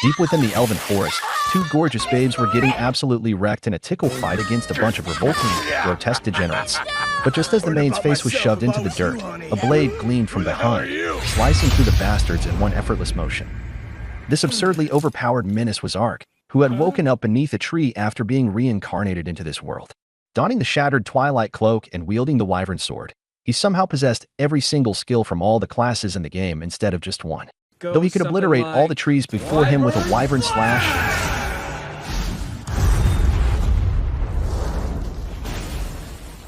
Deep within the elven forest, two gorgeous babes were getting absolutely wrecked in a tickle fight against a bunch of revolting, grotesque degenerates. But just as the maid's face was shoved into the dirt, a blade gleamed from behind, slicing through the bastards in one effortless motion. This absurdly overpowered menace was Ark, who had woken up beneath a tree after being reincarnated into this world. Donning the shattered twilight cloak and wielding the wyvern sword, he somehow possessed every single skill from all the classes in the game instead of just one. Though he could obliterate all the trees before him with a wyvern slash,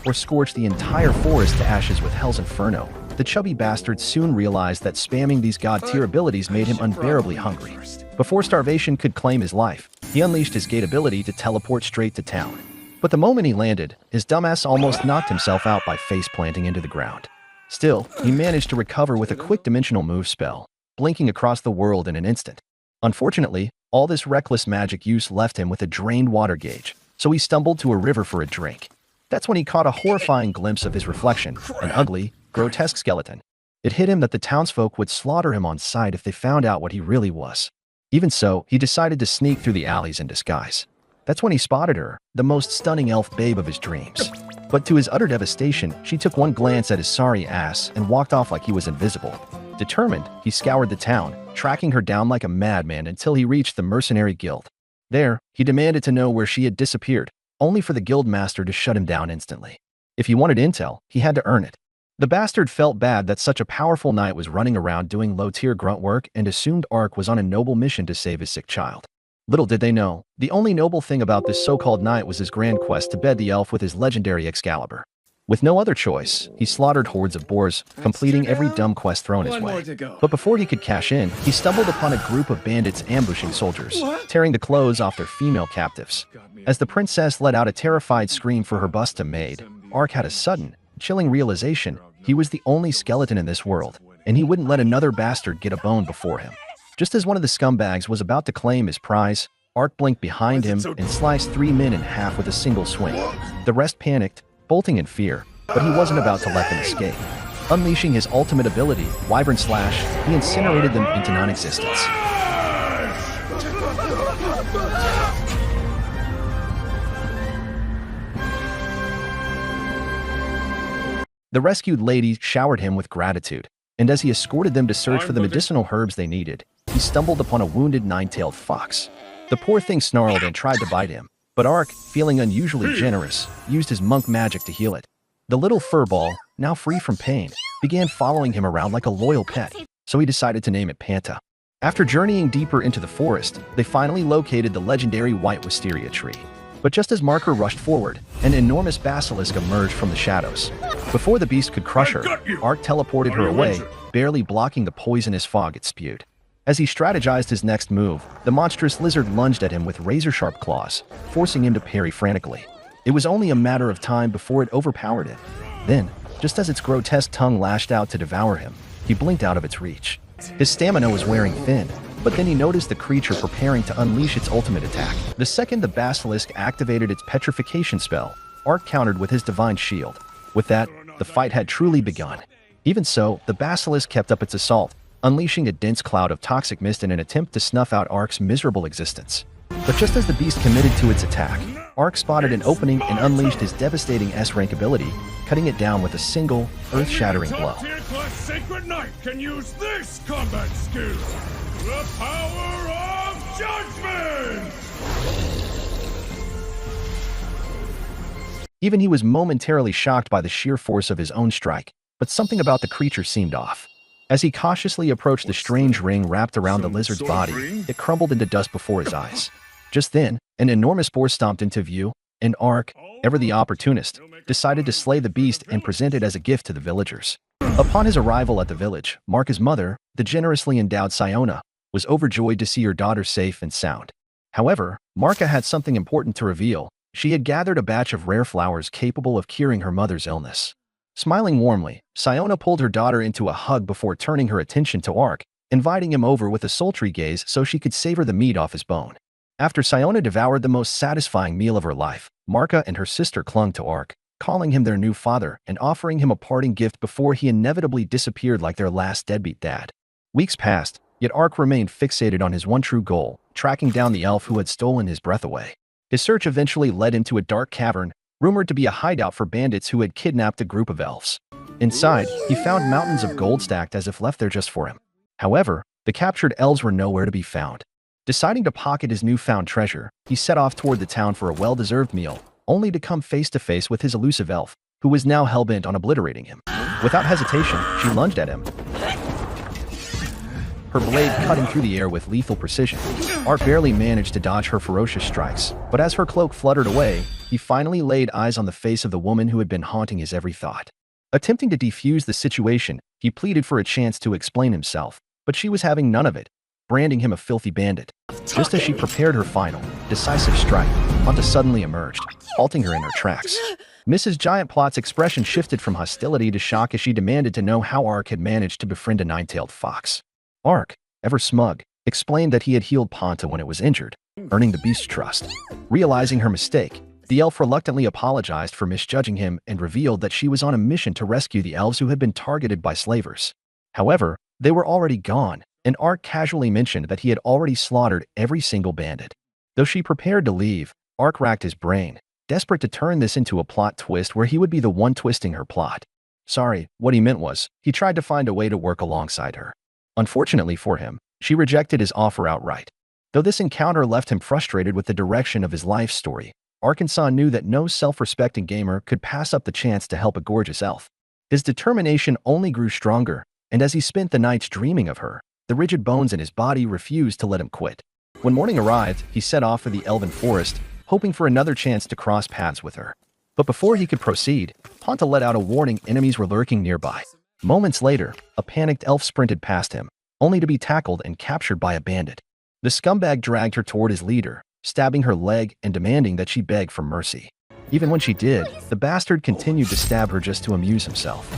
or scorch the entire forest to ashes with Hell's Inferno, the chubby bastard soon realized that spamming these god-tier abilities made him unbearably hungry. Before starvation could claim his life, he unleashed his gate ability to teleport straight to town. But the moment he landed, his dumbass almost knocked himself out by face-planting into the ground. Still, he managed to recover with a quick dimensional move spell, blinking across the world in an instant. Unfortunately, all this reckless magic use left him with a drained water gauge, so he stumbled to a river for a drink. That's when he caught a horrifying glimpse of his reflection, an ugly, grotesque skeleton. It hit him that the townsfolk would slaughter him on sight if they found out what he really was. Even so, he decided to sneak through the alleys in disguise. That's when he spotted her, the most stunning elf babe of his dreams. But to his utter devastation, she took one glance at his sorry ass and walked off like he was invisible. Determined, he scoured the town, tracking her down like a madman until he reached the mercenary guild. There, he demanded to know where she had disappeared, only for the guild master to shut him down instantly. If he wanted intel, he had to earn it. The bastard felt bad that such a powerful knight was running around doing low-tier grunt work and assumed Ark was on a noble mission to save his sick child. Little did they know, the only noble thing about this so-called knight was his grand quest to bed the elf with his legendary Excalibur. With no other choice, he slaughtered hordes of boars, completing every dumb quest thrown his way. But before he could cash in, he stumbled upon a group of bandits ambushing soldiers, tearing the clothes off their female captives. As the princess let out a terrified scream for her Busta maid, Ark had a sudden, chilling realization he was the only skeleton in this world, and he wouldn't let another bastard get a bone before him. Just as one of the scumbags was about to claim his prize, Ark blinked behind him and sliced 3 men in half with a single swing. The rest panicked, bolting in fear, but he wasn't about to let them escape. Unleashing his ultimate ability, Wyvern Slash, he incinerated them into non-existence. The rescued lady showered him with gratitude, and as he escorted them to search for the medicinal herbs they needed, he stumbled upon a wounded nine-tailed fox. The poor thing snarled and tried to bite him, but Ark, feeling unusually generous, used his monk magic to heal it. The little furball, now free from pain, began following him around like a loyal pet, so he decided to name it Panta. After journeying deeper into the forest, they finally located the legendary white wisteria tree. But just as Marker rushed forward, an enormous basilisk emerged from the shadows. Before the beast could crush her, Ark teleported her away, barely blocking the poisonous fog it spewed. As he strategized his next move, the monstrous lizard lunged at him with razor-sharp claws, forcing him to parry frantically. It was only a matter of time before it overpowered it. Then, just as its grotesque tongue lashed out to devour him, he blinked out of its reach. His stamina was wearing thin, but then he noticed the creature preparing to unleash its ultimate attack. The second the basilisk activated its petrification spell, Ark countered with his divine shield. With that, the fight had truly begun. Even so, the basilisk kept up its assault, unleashing a dense cloud of toxic mist in an attempt to snuff out Ark's miserable existence. But just as the beast committed to its attack, Ark spotted an opening and unleashed his devastating S-rank ability, cutting it down with a single, earth-shattering blow. Top-tier-class Sacred Knight can use this combat skill! The power of judgment! Even he was momentarily shocked by the sheer force of his own strike, but something about the creature seemed off. As he cautiously approached the strange ring wrapped around the lizard's body, it crumbled into dust before his eyes. Just then, an enormous boar stomped into view, and Ark, ever the opportunist, decided to slay the beast and present it as a gift to the villagers. Upon his arrival at the village, Marka's mother, the generously endowed Siona, was overjoyed to see her daughter safe and sound. However, Marka had something important to reveal. She had gathered a batch of rare flowers capable of curing her mother's illness. Smiling warmly, Siona pulled her daughter into a hug before turning her attention to Ark, inviting him over with a sultry gaze so she could savor the meat off his bone. After Siona devoured the most satisfying meal of her life, Marka and her sister clung to Ark, calling him their new father and offering him a parting gift before he inevitably disappeared like their last deadbeat dad. Weeks passed, Yet Ark remained fixated on his one true goal, tracking down the elf who had stolen his breath away. His search eventually led him to a dark cavern, rumored to be a hideout for bandits who had kidnapped a group of elves. Inside, he found mountains of gold stacked as if left there just for him. However, the captured elves were nowhere to be found. Deciding to pocket his newfound treasure, he set off toward the town for a well-deserved meal, only to come face to face with his elusive elf, who was now hell-bent on obliterating him. Without hesitation, she lunged at him, her blade cutting through the air with lethal precision. Ark barely managed to dodge her ferocious strikes, but as her cloak fluttered away, he finally laid eyes on the face of the woman who had been haunting his every thought. Attempting to defuse the situation, he pleaded for a chance to explain himself, but she was having none of it, branding him a filthy bandit. Just as she prepared her final, decisive strike, Ponta suddenly emerged, halting her in her tracks. Mrs. Giantplot's expression shifted from hostility to shock as she demanded to know how Ark had managed to befriend a nine-tailed fox. Ark, ever smug, explained that he had healed Ponta when it was injured, earning the beast's trust. Realizing her mistake, the elf reluctantly apologized for misjudging him and revealed that she was on a mission to rescue the elves who had been targeted by slavers. However, they were already gone, and Ark casually mentioned that he had already slaughtered every single bandit. Though she prepared to leave, Ark racked his brain, desperate to turn this into a plot twist where he would be the one twisting her plot. Sorry, what he meant was, he tried to find a way to work alongside her. Unfortunately for him, she rejected his offer outright. Though this encounter left him frustrated with the direction of his life story, Arkansas knew that no self-respecting gamer could pass up the chance to help a gorgeous elf. His determination only grew stronger, and as he spent the nights dreaming of her, the rigid bones in his body refused to let him quit. When morning arrived, he set off for the elven forest, hoping for another chance to cross paths with her. But before he could proceed, Ponta let out a warning enemies were lurking nearby. Moments later, a panicked elf sprinted past him, only to be tackled and captured by a bandit. The scumbag dragged her toward his leader, stabbing her leg and demanding that she beg for mercy. Even when she did, the bastard continued to stab her just to amuse himself.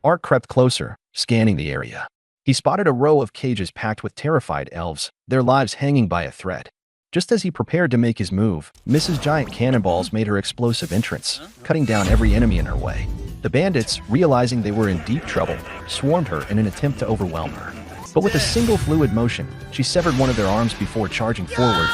Ark crept closer, scanning the area. He spotted a row of cages packed with terrified elves, their lives hanging by a thread. Just as he prepared to make his move, Mrs. Giant Cannonballs made her explosive entrance, cutting down every enemy in her way. The bandits, realizing they were in deep trouble, swarmed her in an attempt to overwhelm her. But with a single fluid motion, she severed one of their arms before charging forward,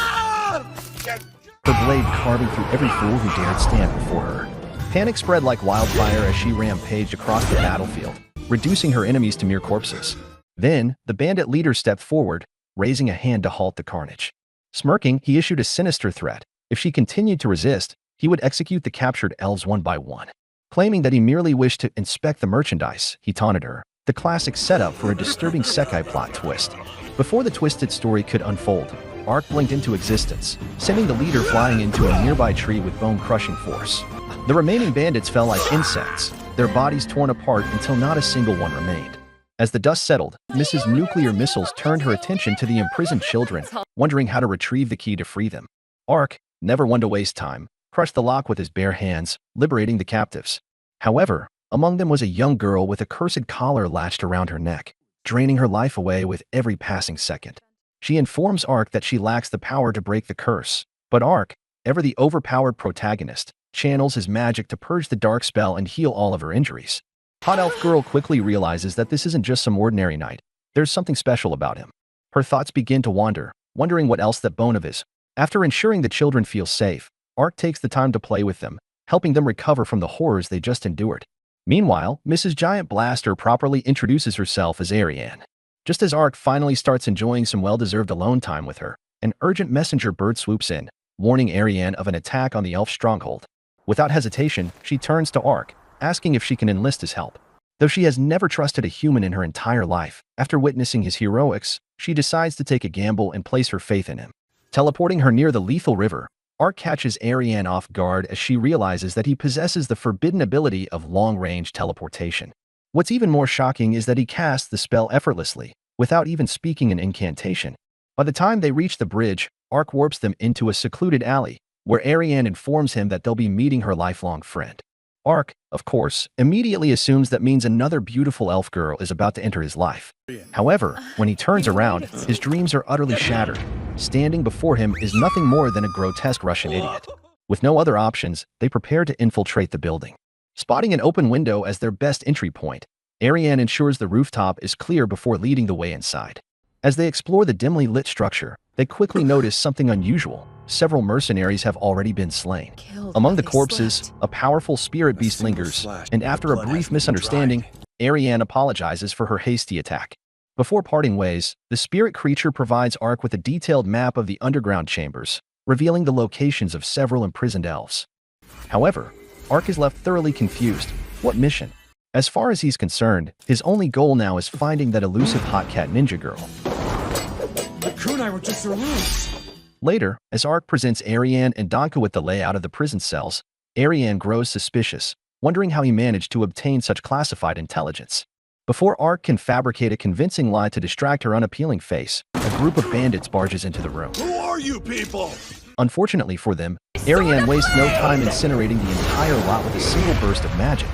her blade carving through every fool who dared stand before her. Panic spread like wildfire as she rampaged across the battlefield, reducing her enemies to mere corpses. Then, the bandit leader stepped forward, raising a hand to halt the carnage. Smirking, he issued a sinister threat. If she continued to resist, he would execute the captured elves one by one. Claiming that he merely wished to inspect the merchandise, he taunted her, the classic setup for a disturbing Sekai plot twist. Before the twisted story could unfold, Ark blinked into existence, sending the leader flying into a nearby tree with bone-crushing force. The remaining bandits fell like insects, their bodies torn apart until not a single one remained. As the dust settled, Mrs. Nuclear Missiles turned her attention to the imprisoned children, wondering how to retrieve the key to free them. Ark, never one to waste time, crushed the lock with his bare hands, liberating the captives. However, among them was a young girl with a cursed collar latched around her neck, draining her life away with every passing second. She informs Ark that she lacks the power to break the curse, but Ark, ever the overpowered protagonist, channels his magic to purge the dark spell and heal all of her injuries. Hot Elf Girl quickly realizes that this isn't just some ordinary knight. There's something special about him. Her thoughts begin to wander, wondering what else that bone of his. After ensuring the children feel safe, Ark takes the time to play with them, helping them recover from the horrors they just endured. Meanwhile, Mrs. Giant Blaster properly introduces herself as Ariane. Just as Ark finally starts enjoying some well-deserved alone time with her, an urgent messenger bird swoops in, warning Ariane of an attack on the elf stronghold. Without hesitation, she turns to Ark, asking if she can enlist his help. Though she has never trusted a human in her entire life, after witnessing his heroics, she decides to take a gamble and place her faith in him. Teleporting her near the lethal river, Ark catches Ariane off guard as she realizes that he possesses the forbidden ability of long-range teleportation. What's even more shocking is that he casts the spell effortlessly, without even speaking an incantation. By the time they reach the bridge, Ark warps them into a secluded alley, where Ariane informs him that they'll be meeting her lifelong friend. Ark, of course, immediately assumes that means another beautiful elf girl is about to enter his life. However, when he turns around, his dreams are utterly shattered. Standing before him is nothing more than a grotesque Russian idiot. With no other options, they prepare to infiltrate the building. Spotting an open window as their best entry point, Ariane ensures the rooftop is clear before leading the way inside. As they explore the dimly lit structure, they quickly notice something unusual. Several mercenaries have already been slain. Among the corpses, a powerful spirit beast lingers, and after a brief misunderstanding, Ariane apologizes for her hasty attack. Before parting ways, the spirit creature provides Ark with a detailed map of the underground chambers, revealing the locations of several imprisoned elves. However, Ark is left thoroughly confused. What mission? As far as he's concerned, his only goal now is finding that elusive hot cat ninja girl. The kunai were just a ruse. Later, as Ark presents Ariane and Danka with the layout of the prison cells, Ariane grows suspicious, wondering how he managed to obtain such classified intelligence. Before Ark can fabricate a convincing lie to distract her unappealing face, a group of bandits barges into the room. Who are you people? Unfortunately for them, Ariane wastes no time incinerating the entire lot with a single burst of magic,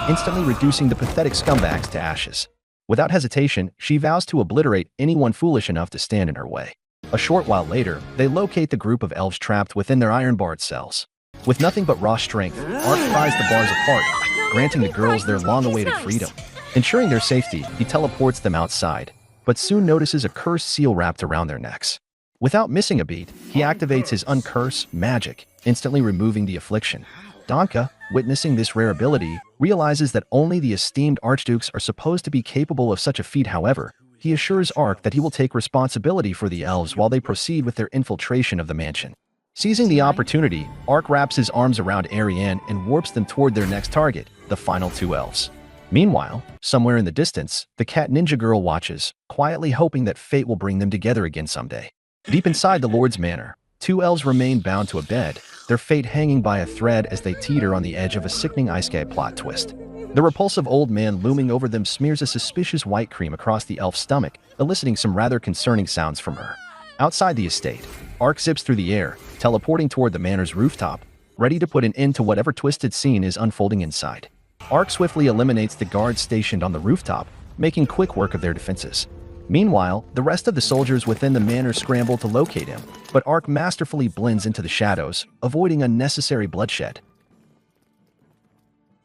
instantly reducing the pathetic scumbags to ashes. Without hesitation, she vows to obliterate anyone foolish enough to stand in her way. A short while later, they locate the group of elves trapped within their iron-barred cells. With nothing but raw strength, Ark pries the bars apart, granting the girls their long-awaited freedom. Ensuring their safety, he teleports them outside, but soon notices a cursed seal wrapped around their necks. Without missing a beat, he activates his uncurse magic, instantly removing the affliction. Danka, witnessing this rare ability, realizes that only the esteemed archdukes are supposed to be capable of such a feat. However, he assures Ark that he will take responsibility for the elves while they proceed with their infiltration of the mansion. Seizing the opportunity, Ark wraps his arms around Ariane and warps them toward their next target, the final two elves. Meanwhile, somewhere in the distance, the cat ninja girl watches, quietly hoping that fate will bring them together again someday. Deep inside the Lord's manor, two elves remain bound to a bed, their fate hanging by a thread as they teeter on the edge of a sickening aniplot twist. The repulsive old man looming over them smears a suspicious white cream across the elf's stomach, eliciting some rather concerning sounds from her. Outside the estate, Ark zips through the air, teleporting toward the manor's rooftop, ready to put an end to whatever twisted scene is unfolding inside. Ark swiftly eliminates the guards stationed on the rooftop, making quick work of their defenses. Meanwhile, the rest of the soldiers within the manor scramble to locate him, but Ark masterfully blends into the shadows, avoiding unnecessary bloodshed.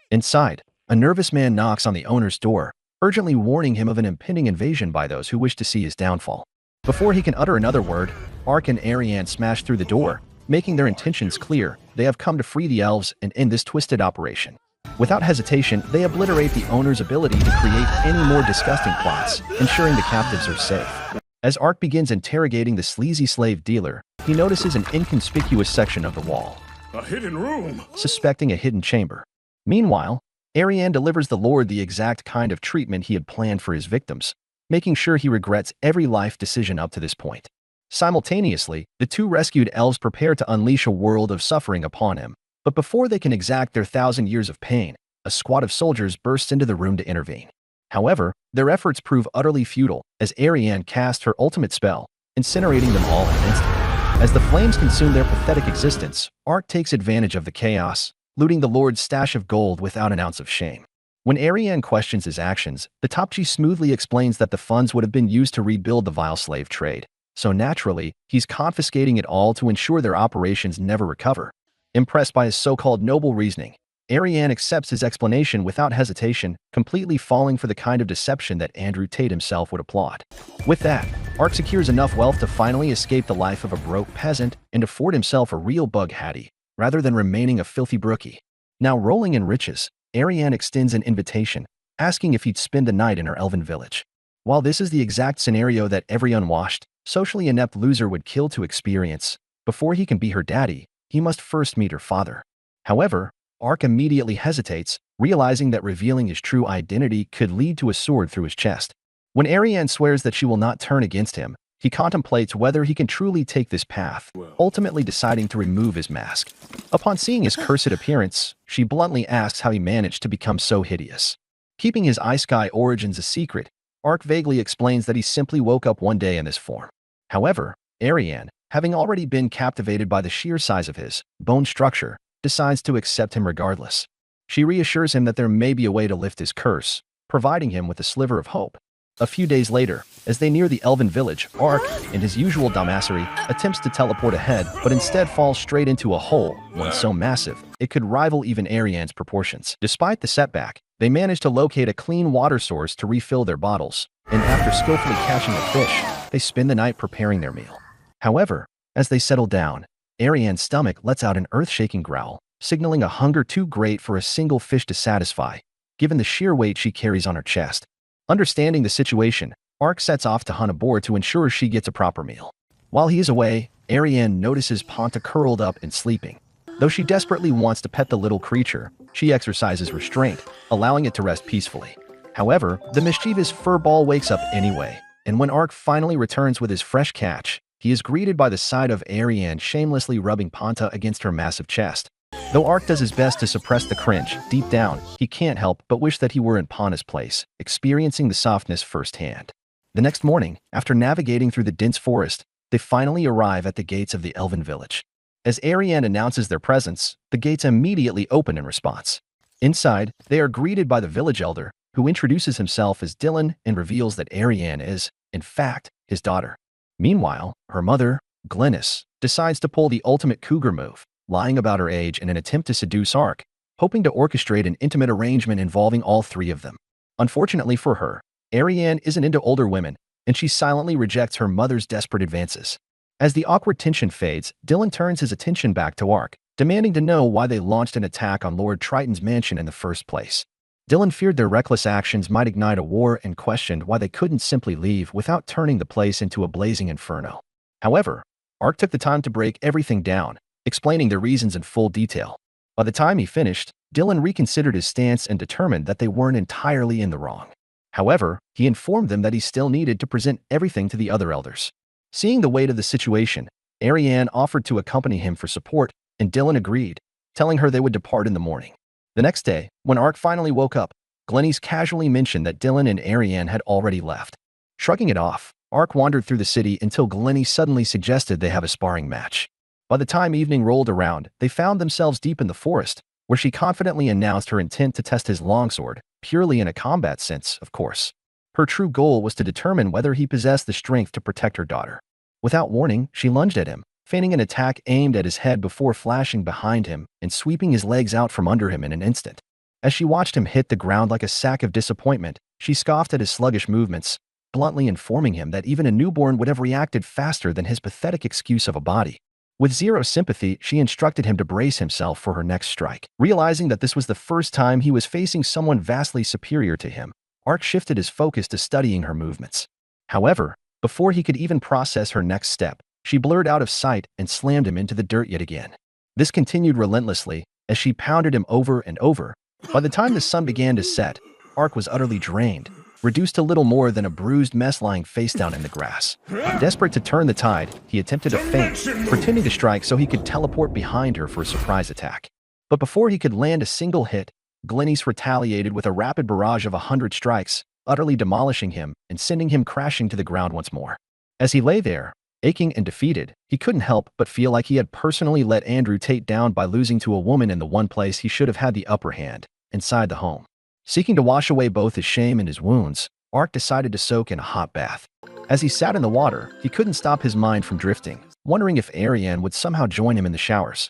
Inside, a nervous man knocks on the owner's door, urgently warning him of an impending invasion by those who wish to see his downfall. Before he can utter another word, Ark and Ariane smash through the door, making their intentions clear. They have come to free the elves and end this twisted operation. Without hesitation, they obliterate the owner's ability to create any more disgusting plots, ensuring the captives are safe. As Ark begins interrogating the sleazy slave dealer, he notices an inconspicuous section of the wall, A hidden room. suspecting a hidden chamber. Meanwhile, Ariane delivers the Lord the exact kind of treatment he had planned for his victims, making sure he regrets every life decision up to this point. Simultaneously, the two rescued elves prepare to unleash a world of suffering upon him. But before they can exact their 1,000 years of pain, a squad of soldiers bursts into the room to intervene. However, their efforts prove utterly futile as Ariane casts her ultimate spell, incinerating them all in an instant. As the flames consume their pathetic existence, Ark takes advantage of the chaos, looting the Lord's stash of gold without an ounce of shame. When Ariane questions his actions, the Topchi smoothly explains that the funds would have been used to rebuild the vile slave trade, so naturally, he's confiscating it all to ensure their operations never recover. Impressed by his so-called noble reasoning, Ariane accepts his explanation without hesitation, completely falling for the kind of deception that Andrew Tate himself would applaud. With that, Ark secures enough wealth to finally escape the life of a broke peasant and afford himself a real bug hattie, rather than remaining a filthy brookie. Now rolling in riches, Ariane extends an invitation, asking if he'd spend the night in her elven village. While this is the exact scenario that every unwashed, socially inept loser would kill to experience, before he can be her daddy, he must first meet her father. However, Ark immediately hesitates, realizing that revealing his true identity could lead to a sword through his chest. When Ariane swears that she will not turn against him, he contemplates whether he can truly take this path, ultimately deciding to remove his mask. Upon seeing his cursed appearance, she bluntly asks how he managed to become so hideous. Keeping his Ice-Sky origins a secret, Ark vaguely explains that he simply woke up one day in this form. However, Ariane, having already been captivated by the sheer size of his bone structure, decides to accept him regardless. She reassures him that there may be a way to lift his curse, providing him with a sliver of hope. A few days later, As they near the elven village, Ark, in his usual dumbassery, attempts to teleport ahead, but instead falls straight into a hole, one so massive, it could rival even Ariane's proportions. Despite the setback, they manage to locate a clean water source to refill their bottles, and after skillfully catching a fish, they spend the night preparing their meal. However, as they settle down, Ariane's stomach lets out an earth-shaking growl, signaling a hunger too great for a single fish to satisfy, given the sheer weight she carries on her chest. Understanding the situation, Ark sets off to hunt a boar to ensure she gets a proper meal. While he is away, Ariane notices Ponta curled up and sleeping. Though she desperately wants to pet the little creature, she exercises restraint, allowing it to rest peacefully. However, the mischievous furball wakes up anyway, and when Ark finally returns with his fresh catch, he is greeted by the sight of Ariane shamelessly rubbing Ponta against her massive chest. Though Ark does his best to suppress the cringe, deep down, he can't help but wish that he were in Ponta's place, experiencing the softness firsthand. The next morning, after navigating through the dense forest, they finally arrive at the gates of the elven village. As Ariane announces their presence, the gates immediately open in response. Inside, they are greeted by the village elder, who introduces himself as Dylan and reveals that Ariane is, in fact, his daughter. Meanwhile, her mother, Glennis, decides to pull the ultimate cougar move, lying about her age in an attempt to seduce Ark, hoping to orchestrate an intimate arrangement involving all three of them. Unfortunately for her, Ariane isn't into older women, and she silently rejects her mother's desperate advances. As the awkward tension fades, Dylan turns his attention back to Ark, demanding to know why they launched an attack on Lord Triton's mansion in the first place. Dylan feared their reckless actions might ignite a war and questioned why they couldn't simply leave without turning the place into a blazing inferno. However, Ark took the time to break everything down, explaining their reasons in full detail. By the time he finished, Dylan reconsidered his stance and determined that they weren't entirely in the wrong. However, he informed them that he still needed to present everything to the other elders. Seeing the weight of the situation, Ariane offered to accompany him for support, and Dylan agreed, telling her they would depart in the morning. The next day, when Ark finally woke up, Glennis casually mentioned that Dylan and Ariane had already left. Shrugging it off, Ark wandered through the city until Glennis suddenly suggested they have a sparring match. By the time evening rolled around, they found themselves deep in the forest, where she confidently announced her intent to test his longsword, purely in a combat sense, of course. Her true goal was to determine whether he possessed the strength to protect her daughter. Without warning, she lunged at him, feigning an attack aimed at his head before flashing behind him and sweeping his legs out from under him in an instant. As she watched him hit the ground like a sack of disappointment, she scoffed at his sluggish movements, bluntly informing him that even a newborn would have reacted faster than his pathetic excuse of a body. With zero sympathy, she instructed him to brace himself for her next strike. Realizing that this was the first time he was facing someone vastly superior to him, Ark shifted his focus to studying her movements. However, before he could even process her next step, she blurred out of sight and slammed him into the dirt yet again. This continued relentlessly as she pounded him over and over. By the time the sun began to set, Ark was utterly drained, reduced to little more than a bruised mess lying face down in the grass. Desperate to turn the tide, he attempted a feint, pretending to strike so he could teleport behind her for a surprise attack. But before he could land a single hit, Glennis retaliated with a rapid barrage of 100 strikes, utterly demolishing him and sending him crashing to the ground once more. As he lay there, aching and defeated, he couldn't help but feel like he had personally let Andrew Tate down by losing to a woman in the one place he should have had the upper hand, inside the home. Seeking to wash away both his shame and his wounds, Ark decided to soak in a hot bath. As he sat in the water, he couldn't stop his mind from drifting, wondering if Ariane would somehow join him in the showers.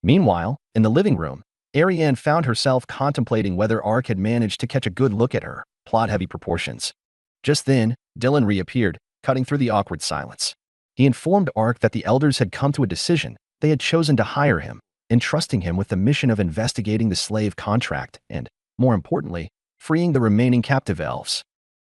Meanwhile, in the living room, Ariane found herself contemplating whether Ark had managed to catch a good look at her plot-heavy proportions. Just then, Dylan reappeared, cutting through the awkward silence. He informed Ark that the elders had come to a decision. They had chosen to hire him, entrusting him with the mission of investigating the slave contract and, more importantly, freeing the remaining captive elves.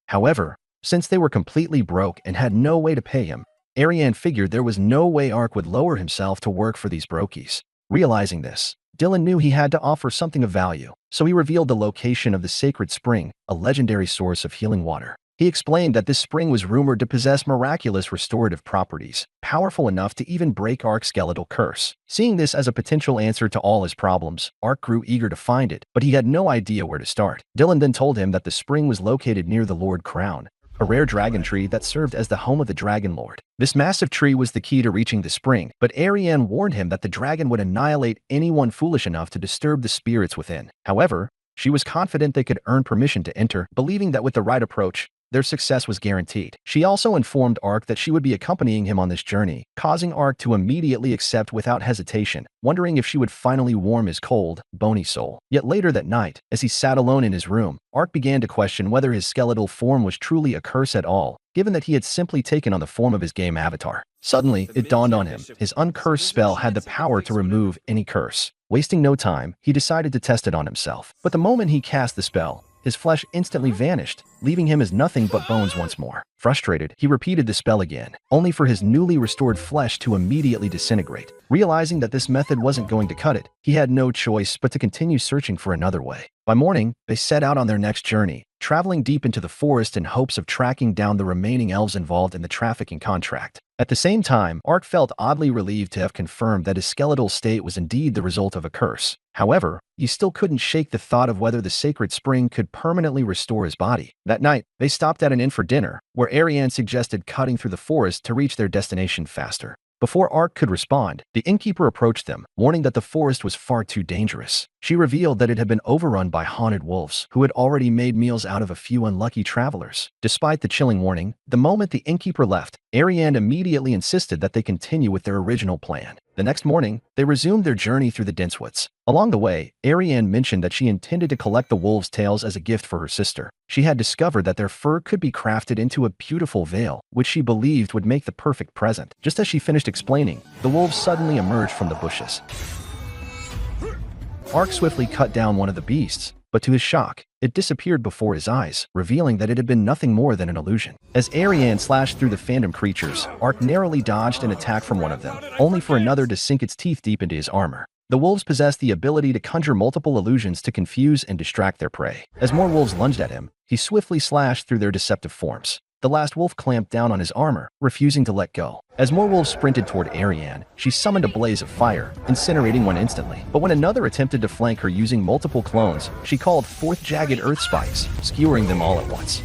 However, since they were completely broke and had no way to pay him, Ariane figured there was no way Ark would lower himself to work for these brokies. Realizing this, Dylan knew he had to offer something of value, so he revealed the location of the sacred spring, a legendary source of healing water. He explained that this spring was rumored to possess miraculous restorative properties, powerful enough to even break Ark's skeletal curse. Seeing this as a potential answer to all his problems, Ark grew eager to find it, but he had no idea where to start. Dylan then told him that the spring was located near the Lord Crown, a rare dragon tree that served as the home of the Dragon Lord. This massive tree was the key to reaching the spring, but Ariane warned him that the dragon would annihilate anyone foolish enough to disturb the spirits within. However, she was confident they could earn permission to enter, believing that with the right approach, their success was guaranteed. She also informed Ark that she would be accompanying him on this journey, causing Ark to immediately accept without hesitation, wondering if she would finally warm his cold, bony soul. Yet later that night, as he sat alone in his room, Ark began to question whether his skeletal form was truly a curse at all, given that he had simply taken on the form of his game avatar. Suddenly, it dawned on him, his uncursed spell had the power to remove any curse. Wasting no time, he decided to test it on himself. But the moment he cast the spell, his flesh instantly vanished, leaving him as nothing but bones once more. Frustrated, he repeated the spell again, only for his newly restored flesh to immediately disintegrate. Realizing that this method wasn't going to cut it, he had no choice but to continue searching for another way. By morning, they set out on their next journey, traveling deep into the forest in hopes of tracking down the remaining elves involved in the trafficking contract. At the same time, Ark felt oddly relieved to have confirmed that his skeletal state was indeed the result of a curse. However, he still couldn't shake the thought of whether the sacred spring could permanently restore his body. That night, they stopped at an inn for dinner, where Ariane suggested cutting through the forest to reach their destination faster. Before Ark could respond, the innkeeper approached them, warning that the forest was far too dangerous. She revealed that it had been overrun by haunted wolves, who had already made meals out of a few unlucky travelers. Despite the chilling warning, the moment the innkeeper left, Ariane immediately insisted that they continue with their original plan. The next morning, they resumed their journey through the dense woods. Along the way, Ariane mentioned that she intended to collect the wolves' tails as a gift for her sister. She had discovered that their fur could be crafted into a beautiful veil, which she believed would make the perfect present. Just as she finished explaining, the wolves suddenly emerged from the bushes. Ark swiftly cut down one of the beasts, but to his shock, it disappeared before his eyes, revealing that it had been nothing more than an illusion. As Ariane slashed through the phantom creatures, Ark narrowly dodged an attack from one of them, only for another to sink its teeth deep into his armor. The wolves possessed the ability to conjure multiple illusions to confuse and distract their prey. As more wolves lunged at him, he swiftly slashed through their deceptive forms. The last wolf clamped down on his armor, refusing to let go. As more wolves sprinted toward Ariane, she summoned a blaze of fire, incinerating one instantly. But when another attempted to flank her using multiple clones, she called forth jagged earth spikes, skewering them all at once.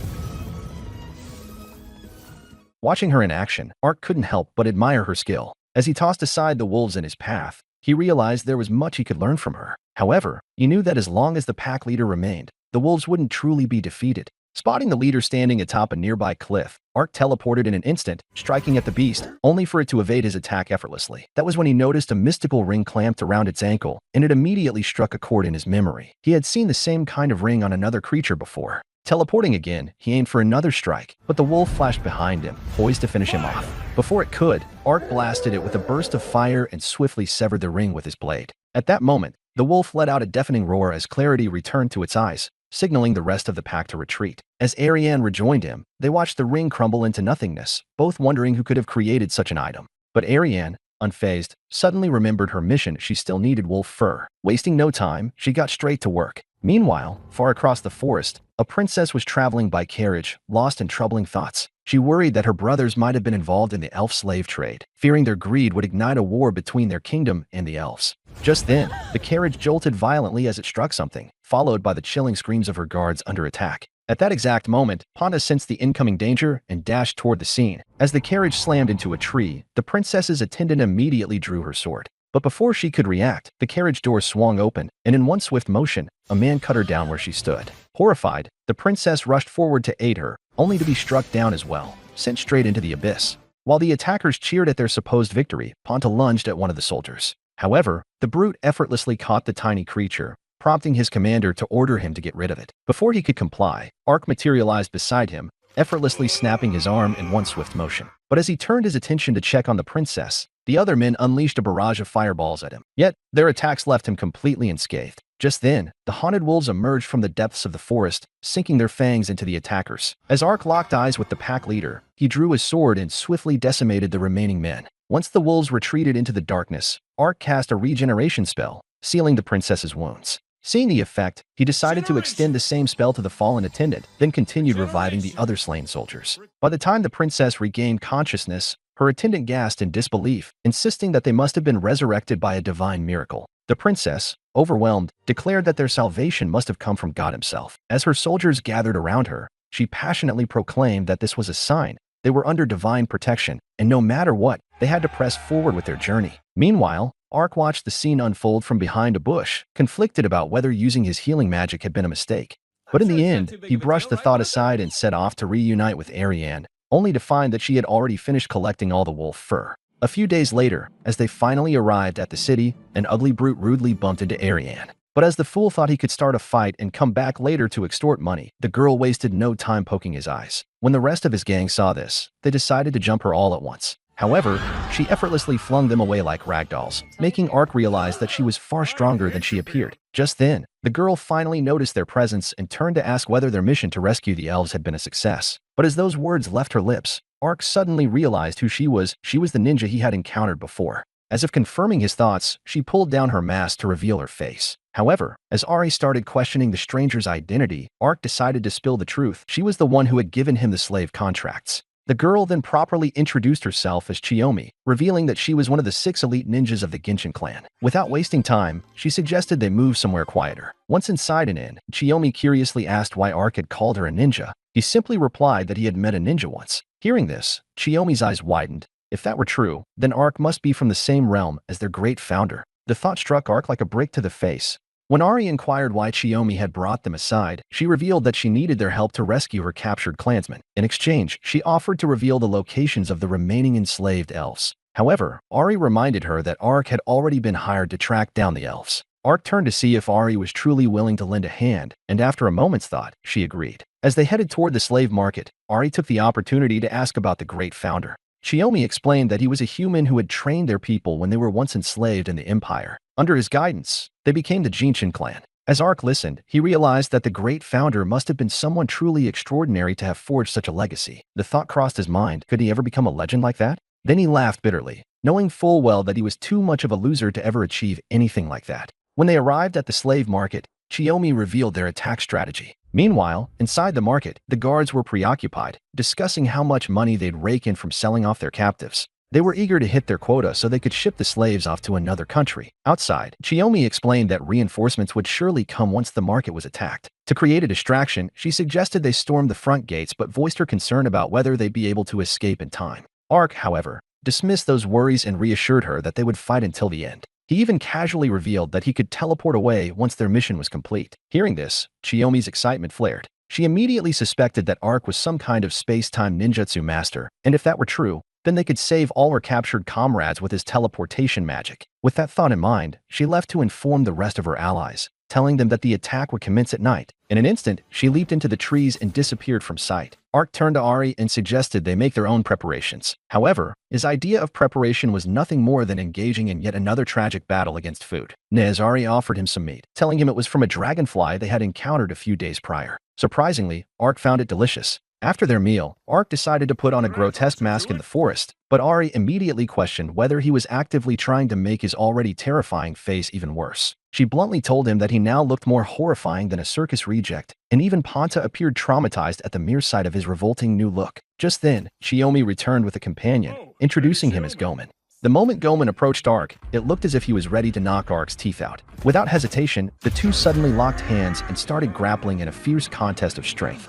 Watching her in action, Ark couldn't help but admire her skill. As he tossed aside the wolves in his path, he realized there was much he could learn from her. However, he knew that as long as the pack leader remained, the wolves wouldn't truly be defeated. Spotting the leader standing atop a nearby cliff, Ark teleported in an instant, striking at the beast, only for it to evade his attack effortlessly. That was when he noticed a mystical ring clamped around its ankle, and it immediately struck a chord in his memory. He had seen the same kind of ring on another creature before. Teleporting again, he aimed for another strike, but the wolf flashed behind him, poised to finish him off. Before it could, Ark blasted it with a burst of fire and swiftly severed the ring with his blade. At that moment, the wolf let out a deafening roar as clarity returned to its eyes, signaling the rest of the pack to retreat. As Ariane rejoined him, they watched the ring crumble into nothingness, both wondering who could have created such an item. But Ariane, unfazed, suddenly remembered her mission. She still needed wolf fur. Wasting no time, she got straight to work. Meanwhile, far across the forest, a princess was traveling by carriage, lost in troubling thoughts. She worried that her brothers might have been involved in the elf slave trade, fearing their greed would ignite a war between their kingdom and the elves. Just then, the carriage jolted violently as it struck something, followed by the chilling screams of her guards under attack. At that exact moment, Ponda sensed the incoming danger and dashed toward the scene. As the carriage slammed into a tree, the princess's attendant immediately drew her sword. But before she could react, the carriage door swung open, and in one swift motion, a man cut her down where she stood. Horrified, the princess rushed forward to aid her, only to be struck down as well, sent straight into the abyss. While the attackers cheered at their supposed victory, Ponta lunged at one of the soldiers. However, the brute effortlessly caught the tiny creature, prompting his commander to order him to get rid of it. Before he could comply, Ark materialized beside him, effortlessly snapping his arm in one swift motion. But as he turned his attention to check on the princess, the other men unleashed a barrage of fireballs at him. Yet, their attacks left him completely unscathed. Just then, the haunted wolves emerged from the depths of the forest, sinking their fangs into the attackers. As Ark locked eyes with the pack leader, he drew his sword and swiftly decimated the remaining men. Once the wolves retreated into the darkness, Ark cast a regeneration spell, sealing the princess's wounds. Seeing the effect, he decided to extend the same spell to the fallen attendant, then continued reviving the other slain soldiers. By the time the princess regained consciousness, her attendant gasped in disbelief, insisting that they must have been resurrected by a divine miracle. The princess, overwhelmed, declared that their salvation must have come from God himself. As her soldiers gathered around her, she passionately proclaimed that this was a sign. They were under divine protection, and no matter what, they had to press forward with their journey. Meanwhile, Ark watched the scene unfold from behind a bush, conflicted about whether using his healing magic had been a mistake. But in the end, he brushed the thought aside and set off to reunite with Ariane, only to find that she had already finished collecting all the wolf fur. A few days later, as they finally arrived at the city, an ugly brute rudely bumped into Ariane. But as the fool thought he could start a fight and come back later to extort money, the girl wasted no time poking his eyes. When the rest of his gang saw this, they decided to jump her all at once. However, she effortlessly flung them away like ragdolls, making Ark realize that she was far stronger than she appeared. Just then, the girl finally noticed their presence and turned to ask whether their mission to rescue the elves had been a success. But as those words left her lips, Ark suddenly realized who she was. She was the ninja he had encountered before. As if confirming his thoughts, she pulled down her mask to reveal her face. However, as Ari started questioning the stranger's identity, Ark decided to spill the truth. She was the one who had given him the slave contracts. The girl then properly introduced herself as Chiyomi, revealing that she was one of the 6 elite ninjas of the Genshin clan. Without wasting time, she suggested they move somewhere quieter. Once inside an inn, Chiyomi curiously asked why Ark had called her a ninja. He simply replied that he had met a ninja once. Hearing this, Chiyomi's eyes widened. If that were true, then Ark must be from the same realm as their great founder. The thought struck Ark like a brick to the face. When Ari inquired why Chiyomi had brought them aside, she revealed that she needed their help to rescue her captured clansmen. In exchange, she offered to reveal the locations of the remaining enslaved elves. However, Ari reminded her that Ark had already been hired to track down the elves. Ark turned to see if Ari was truly willing to lend a hand, and after a moment's thought, she agreed. As they headed toward the slave market, Ari took the opportunity to ask about the great founder. Chiyomi explained that he was a human who had trained their people when they were once enslaved in the Empire. Under his guidance, they became the Genshin clan. As Ark listened, he realized that the great founder must have been someone truly extraordinary to have forged such a legacy. The thought crossed his mind, could he ever become a legend like that? Then he laughed bitterly, knowing full well that he was too much of a loser to ever achieve anything like that. When they arrived at the slave market, Chiyomi revealed their attack strategy. Meanwhile, inside the market, the guards were preoccupied, discussing how much money they'd rake in from selling off their captives. They were eager to hit their quota so they could ship the slaves off to another country. Outside, Chiyomi explained that reinforcements would surely come once the market was attacked. To create a distraction, she suggested they storm the front gates but voiced her concern about whether they'd be able to escape in time. Ark, however, dismissed those worries and reassured her that they would fight until the end. He even casually revealed that he could teleport away once their mission was complete. Hearing this, Chiyomi's excitement flared. She immediately suspected that Ark was some kind of space-time ninjutsu master, and if that were true, then they could save all her captured comrades with his teleportation magic. With that thought in mind, she left to inform the rest of her allies, telling them that the attack would commence at night. In an instant, she leaped into the trees and disappeared from sight. Ark turned to Ari and suggested they make their own preparations. However, his idea of preparation was nothing more than engaging in yet another tragic battle against food. As Ari offered him some meat, telling him it was from a dragonfly they had encountered a few days prior. Surprisingly, Ark found it delicious. After their meal, Ark decided to put on a grotesque mask in the forest, but Ari immediately questioned whether he was actively trying to make his already terrifying face even worse. She bluntly told him that he now looked more horrifying than a circus reject, and even Panta appeared traumatized at the mere sight of his revolting new look. Just then, Chiyomi returned with a companion, introducing him as Gomen. The moment Gomen approached Ark, it looked as if he was ready to knock Ark's teeth out. Without hesitation, the two suddenly locked hands and started grappling in a fierce contest of strength.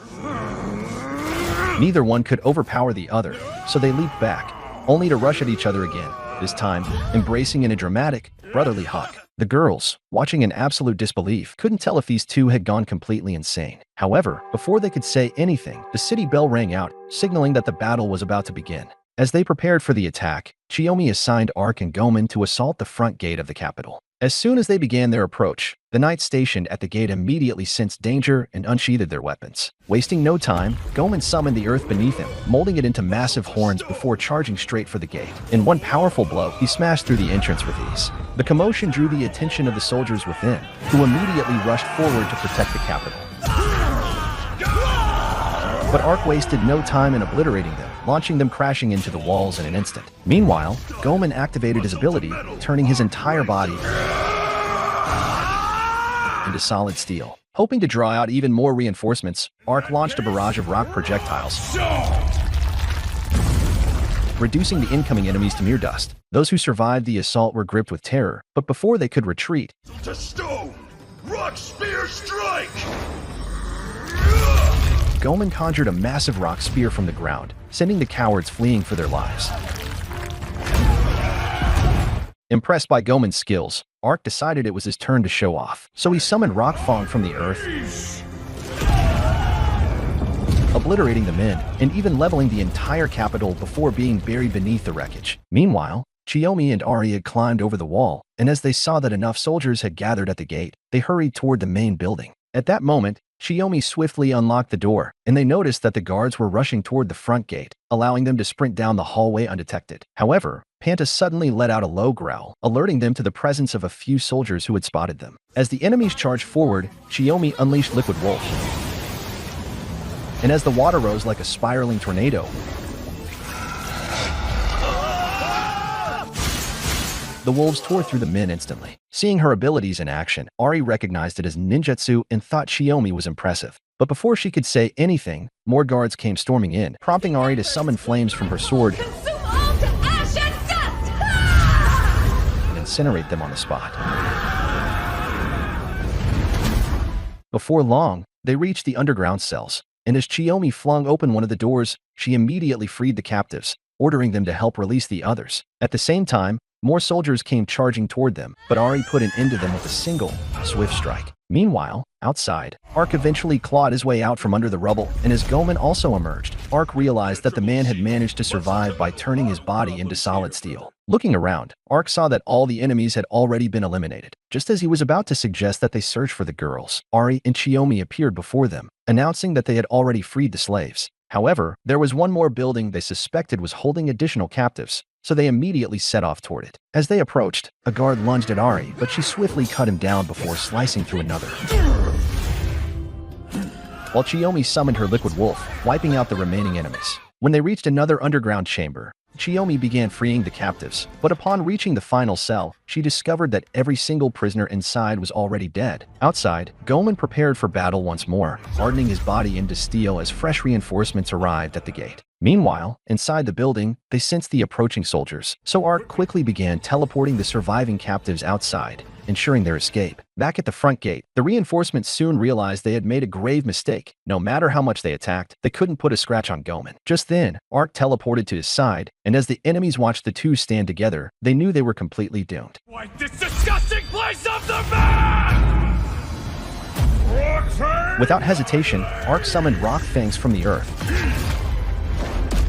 Neither one could overpower the other, so they leaped back, only to rush at each other again, this time embracing in a dramatic, brotherly hug. The girls, watching in absolute disbelief, couldn't tell if these two had gone completely insane. However, before they could say anything, the city bell rang out, signaling that the battle was about to begin. As they prepared for the attack, Chiyomi assigned Ark and Gomen to assault the front gate of the capital. As soon as they began their approach, the knights stationed at the gate immediately sensed danger and unsheathed their weapons. Wasting no time, Gomen summoned the earth beneath him, molding it into massive horns before charging straight for the gate. In one powerful blow, he smashed through the entrance with ease. The commotion drew the attention of the soldiers within, who immediately rushed forward to protect the capital. But Ark wasted no time in obliterating them, launching them crashing into the walls in an instant. Meanwhile, Gomen activated his ability, turning his entire body into solid steel. Hoping to draw out even more reinforcements, Ark launched a barrage of rock projectiles, reducing the incoming enemies to mere dust. Those who survived the assault were gripped with terror, but before they could retreat, To stone! Rock spear strike! Gomen conjured a massive rock spear from the ground, sending the cowards fleeing for their lives. Impressed by Gomen's skills, Ark decided it was his turn to show off, so he summoned Rock Fong from the earth obliterating the men, and even leveling the entire capital before being buried beneath the wreckage. Meanwhile, Chiyomi and Ari had climbed over the wall, and as they saw that enough soldiers had gathered at the gate, they hurried toward the main building. At that moment, Chiyomi swiftly unlocked the door, and they noticed that the guards were rushing toward the front gate, allowing them to sprint down the hallway undetected. However, Panta suddenly let out a low growl, alerting them to the presence of a few soldiers who had spotted them. As the enemies charged forward, Chiyomi unleashed Liquid Wolf. And as the water rose like a spiraling tornado, the wolves tore through the men instantly. Seeing her abilities in action, Ari recognized it as ninjutsu and thought Chiyomi was impressive. But before she could say anything, more guards came storming in, prompting Ari to summon flames from her sword Consume all to ash and dust! and incinerate them on the spot. Before long, they reached the underground cells, and as Chiyomi flung open one of the doors, she immediately freed the captives, ordering them to help release the others. At the same time, more soldiers came charging toward them, but Ari put an end to them with a single, swift strike. Meanwhile, outside, Ark eventually clawed his way out from under the rubble, and as Gomen also emerged, Ark realized that the man had managed to survive by turning his body into solid steel. Looking around, Ark saw that all the enemies had already been eliminated. Just as he was about to suggest that they search for the girls, Ari and Chiyomi appeared before them, announcing that they had already freed the slaves. However, there was one more building they suspected was holding additional captives, so they immediately set off toward it. As they approached, a guard lunged at Ari, but she swiftly cut him down before slicing through another. While Chiyomi summoned her Liquid Wolf, wiping out the remaining enemies. When they reached another underground chamber, Chiyomi began freeing the captives, but upon reaching the final cell, she discovered that every single prisoner inside was already dead. Outside, Gomen prepared for battle once more, hardening his body into steel as fresh reinforcements arrived at the gate. Meanwhile, inside the building, they sensed the approaching soldiers, so Ark quickly began teleporting the surviving captives outside, ensuring their escape. Back at the front gate, the reinforcements soon realized they had made a grave mistake. No matter how much they attacked, they couldn't put a scratch on Gomen. Just then, Ark teleported to his side, and as the enemies watched the two stand together, they knew they were completely doomed. Wipe this disgusting place off the map! Without hesitation, Ark summoned rock fangs from the earth,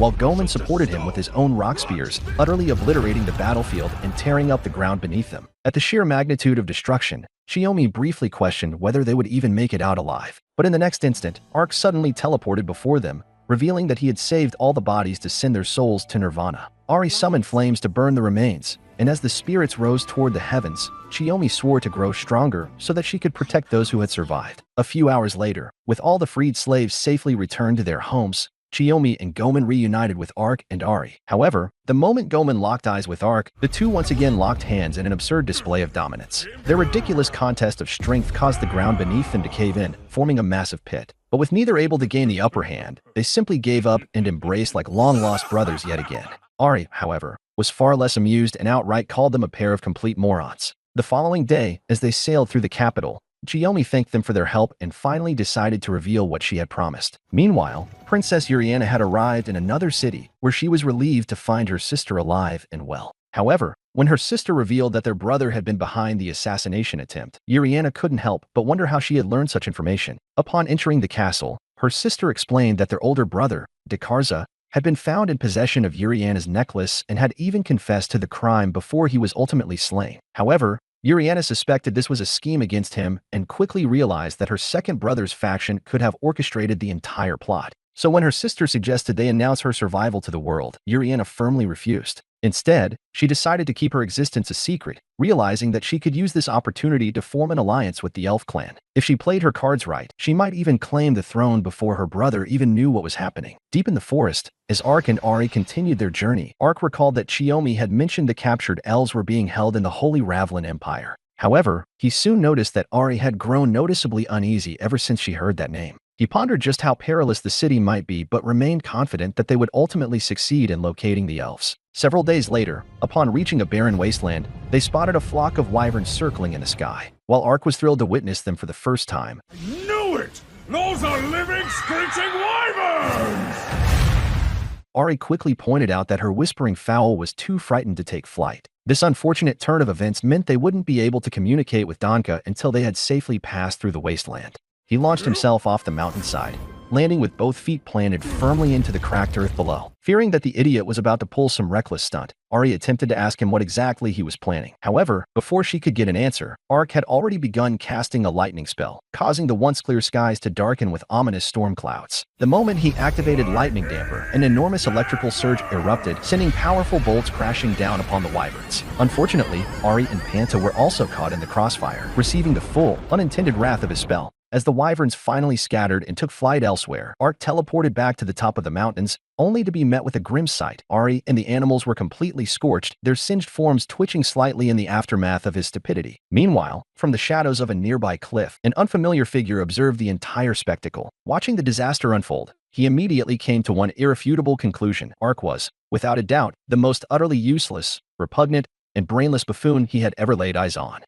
while Gomen supported him with his own rock spears, utterly obliterating the battlefield and tearing up the ground beneath them. At the sheer magnitude of destruction, Chiyomi briefly questioned whether they would even make it out alive. But in the next instant, Ark suddenly teleported before them, revealing that he had saved all the bodies to send their souls to Nirvana. Ari summoned flames to burn the remains, and as the spirits rose toward the heavens, Chiyomi swore to grow stronger so that she could protect those who had survived. A few hours later, with all the freed slaves safely returned to their homes, Chiyomi and Gomen reunited with Ark and Ari. However, the moment Gomen locked eyes with Ark, the two once again locked hands in an absurd display of dominance. Their ridiculous contest of strength caused the ground beneath them to cave in, forming a massive pit. But with neither able to gain the upper hand, they simply gave up and embraced like long-lost brothers yet again. Ari, however, was far less amused and outright called them a pair of complete morons. The following day, as they sailed through the capital, Chiyomi thanked them for their help and finally decided to reveal what she had promised. Meanwhile, Princess Uriana had arrived in another city, where she was relieved to find her sister alive and well. However, when her sister revealed that their brother had been behind the assassination attempt, Uriana couldn't help but wonder how she had learned such information. Upon entering the castle, her sister explained that their older brother, Dekarza, had been found in possession of Uriana's necklace and had even confessed to the crime before he was ultimately slain. However, Uriana suspected this was a scheme against him and quickly realized that her second brother's faction could have orchestrated the entire plot. So when her sister suggested they announce her survival to the world, Uriana firmly refused. Instead, she decided to keep her existence a secret, realizing that she could use this opportunity to form an alliance with the elf clan. If she played her cards right, she might even claim the throne before her brother even knew what was happening. Deep in the forest, as Ark and Ari continued their journey, Ark recalled that Chiyomi had mentioned the captured elves were being held in the Holy Ravlin Empire. However, he soon noticed that Ari had grown noticeably uneasy ever since she heard that name. He pondered just how perilous the city might be but remained confident that they would ultimately succeed in locating the elves. Several days later, upon reaching a barren wasteland, they spotted a flock of wyverns circling in the sky. While Ark was thrilled to witness them for the first time, Knew it! Those are living, screeching wyverns! Ari quickly pointed out that her whispering fowl was too frightened to take flight. This unfortunate turn of events meant they wouldn't be able to communicate with Danka until they had safely passed through the wasteland. He launched himself off the mountainside, landing with both feet planted firmly into the cracked earth below. Fearing that the idiot was about to pull some reckless stunt, Ari attempted to ask him what exactly he was planning. However, before she could get an answer, Ark had already begun casting a lightning spell, causing the once clear skies to darken with ominous storm clouds. The moment he activated Lightning Damper, an enormous electrical surge erupted, sending powerful bolts crashing down upon the wyverns. Unfortunately, Ari and Panta were also caught in the crossfire, receiving the full, unintended wrath of his spell. As the wyverns finally scattered and took flight elsewhere, Ark teleported back to the top of the mountains, only to be met with a grim sight. Ari and the animals were completely scorched, their singed forms twitching slightly in the aftermath of his stupidity. Meanwhile, from the shadows of a nearby cliff, an unfamiliar figure observed the entire spectacle. Watching the disaster unfold, he immediately came to one irrefutable conclusion. Ark was, without a doubt, the most utterly useless, repugnant, and brainless buffoon he had ever laid eyes on.